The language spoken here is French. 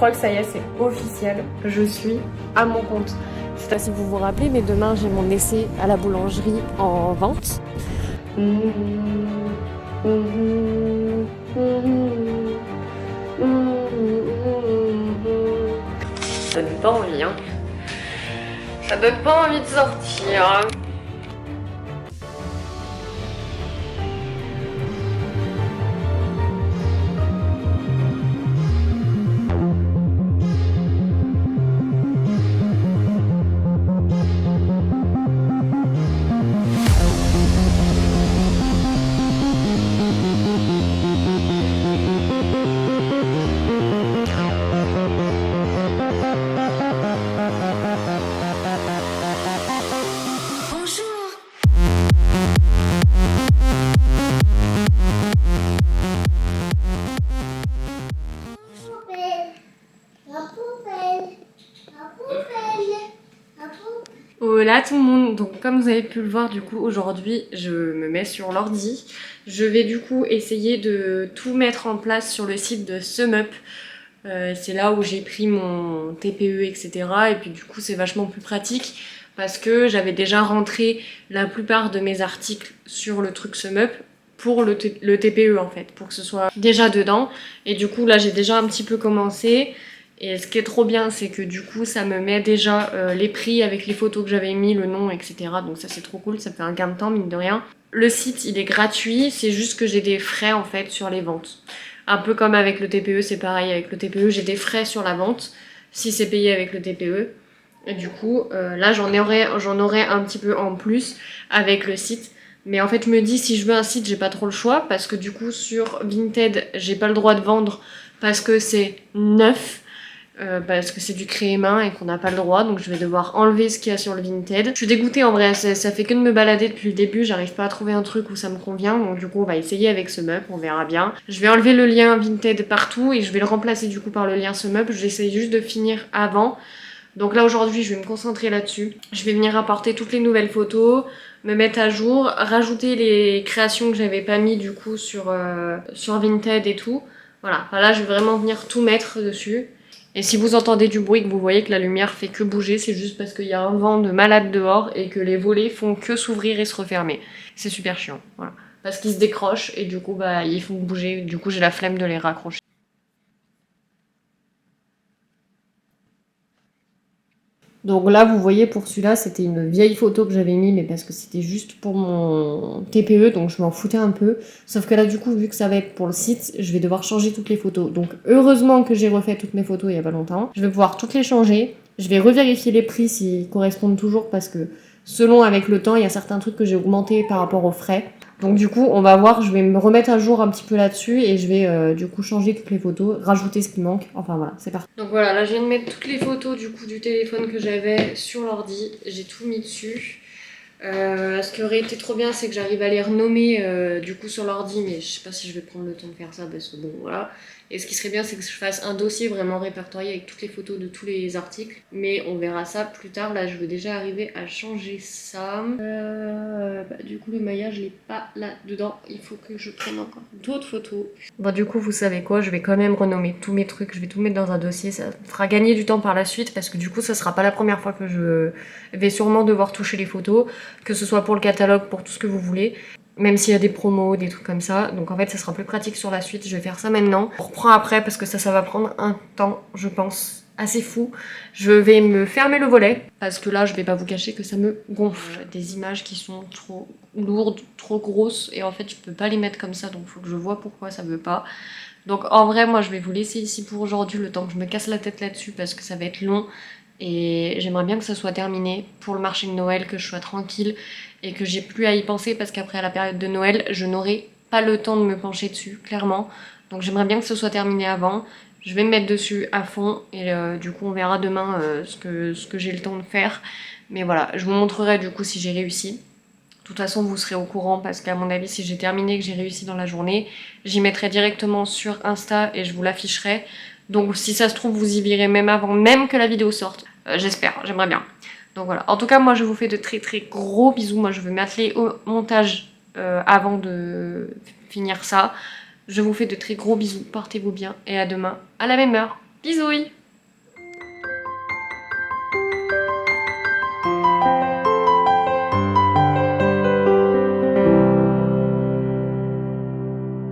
crois que ça y est, c'est officiel. Je suis à mon compte. Je sais pas si vous vous rappelez, mais demain j'ai mon essai à la boulangerie en vente. Ça donne pas envie, hein. Ça donne pas envie de sortir. Voilà tout le monde, donc comme vous avez pu le voir du coup aujourd'hui je me mets sur l'ordi. Je vais du coup essayer de tout mettre en place sur le site de SumUp. C'est là où j'ai pris mon TPE etc. Et puis du coup c'est vachement plus pratique parce que j'avais déjà rentré la plupart de mes articles sur le truc SumUp pour le TPE en fait, pour que ce soit déjà dedans. Et du coup là j'ai déjà un petit peu commencé. Et ce qui est trop bien, c'est que du coup, ça me met déjà les prix avec les photos que j'avais mis, le nom, etc. Donc ça, c'est trop cool, ça me fait un gain de temps, mine de rien. Le site, il est gratuit, c'est juste que j'ai des frais, en fait, sur les ventes. Un peu comme avec le TPE, c'est pareil. Avec le TPE, j'ai des frais sur la vente, si c'est payé avec le TPE. Et du coup, là, j'en aurais un petit peu en plus avec le site. Mais en fait, je me dis, si je veux un site, j'ai pas trop le choix, parce que du coup, sur Vinted, j'ai pas le droit de vendre, parce que c'est neuf. Parce que c'est du créé main et qu'on n'a pas le droit, donc je vais devoir enlever ce qu'il y a sur le Vinted. Je suis dégoûtée en vrai, ça fait que de me balader depuis le début, j'arrive pas à trouver un truc où ça me convient, donc du coup on va essayer avec SumUp, on verra bien. Je vais enlever le lien Vinted partout et je vais le remplacer du coup par le lien SumUp, je vais essayer juste de finir avant. Donc là aujourd'hui je vais me concentrer là-dessus. Je vais venir apporter toutes les nouvelles photos, me mettre à jour, rajouter les créations que j'avais pas mis du coup sur Vinted et tout. Voilà, là je vais vraiment venir tout mettre dessus. Et si vous entendez du bruit, que vous voyez que la lumière fait que bouger, c'est juste parce qu'il y a un vent de malade dehors et que les volets font que s'ouvrir et se refermer. C'est super chiant, voilà. Parce qu'ils se décrochent et du coup bah ils font bouger, du coup j'ai la flemme de les raccrocher. Donc là, vous voyez, pour celui-là, c'était une vieille photo que j'avais mis, mais parce que c'était juste pour mon TPE, donc je m'en foutais un peu. Sauf que là, du coup, vu que ça va être pour le site, je vais devoir changer toutes les photos. Donc heureusement que j'ai refait toutes mes photos il y a pas longtemps. Je vais pouvoir toutes les changer. Je vais revérifier les prix s'ils correspondent toujours, parce que selon avec le temps, il y a certains trucs que j'ai augmentés par rapport aux frais. Donc du coup, on va voir, je vais me remettre à jour un petit peu là-dessus et je vais du coup changer toutes les photos, rajouter ce qui manque. Enfin voilà, c'est parti. Donc voilà, là je viens de mettre toutes les photos du coup du téléphone que j'avais sur l'ordi. J'ai tout mis dessus. Ce qui aurait été trop bien, c'est que j'arrive à les renommer du coup sur l'ordi, mais je sais pas si je vais prendre le temps de faire ça parce que bon voilà. Et ce qui serait bien, c'est que je fasse un dossier vraiment répertorié avec toutes les photos de tous les articles. Mais on verra ça plus tard. Là, je veux déjà arriver à changer ça. Du coup, le maillage, je l'ai pas là-dedans. Il faut que je prenne encore d'autres photos. Bon, du coup, vous savez quoi? Je vais quand même renommer tous mes trucs. Je vais tout mettre dans un dossier. Ça fera gagner du temps par la suite parce que du coup, ça sera pas la première fois que je vais sûrement devoir toucher les photos. Que ce soit pour le catalogue, pour tout ce que vous voulez. Même s'il y a des promos, des trucs comme ça. Donc en fait, ça sera plus pratique sur la suite. Je vais faire ça maintenant. On reprend après parce que ça va prendre un temps, je pense, assez fou. Je vais me fermer le volet parce que là, je vais pas vous cacher que ça me gonfle. Des images qui sont trop lourdes, trop grosses et en fait, je peux pas les mettre comme ça. Donc faut que je vois pourquoi ça veut pas. Donc en vrai, moi, je vais vous laisser ici pour aujourd'hui le temps que je me casse la tête là-dessus parce que ça va être long. Et j'aimerais bien que ça soit terminé pour le marché de Noël, que je sois tranquille et que j'ai plus à y penser parce qu'après à la période de Noël, je n'aurai pas le temps de me pencher dessus, clairement. Donc j'aimerais bien que ce soit terminé avant. Je vais me mettre dessus à fond et du coup on verra demain ce que j'ai le temps de faire. Mais voilà, je vous montrerai du coup si j'ai réussi. De toute façon, vous serez au courant parce qu'à mon avis, si j'ai terminé et que j'ai réussi dans la journée, j'y mettrai directement sur Insta et je vous l'afficherai. Donc si ça se trouve, vous y verrez même avant, même que la vidéo sorte. J'espère, j'aimerais bien. Donc voilà. En tout cas, moi je vous fais de très très gros bisous. Moi je vais m'atteler au montage avant de finir ça. Je vous fais de très gros bisous. Portez-vous bien et à demain à la même heure. Bisous.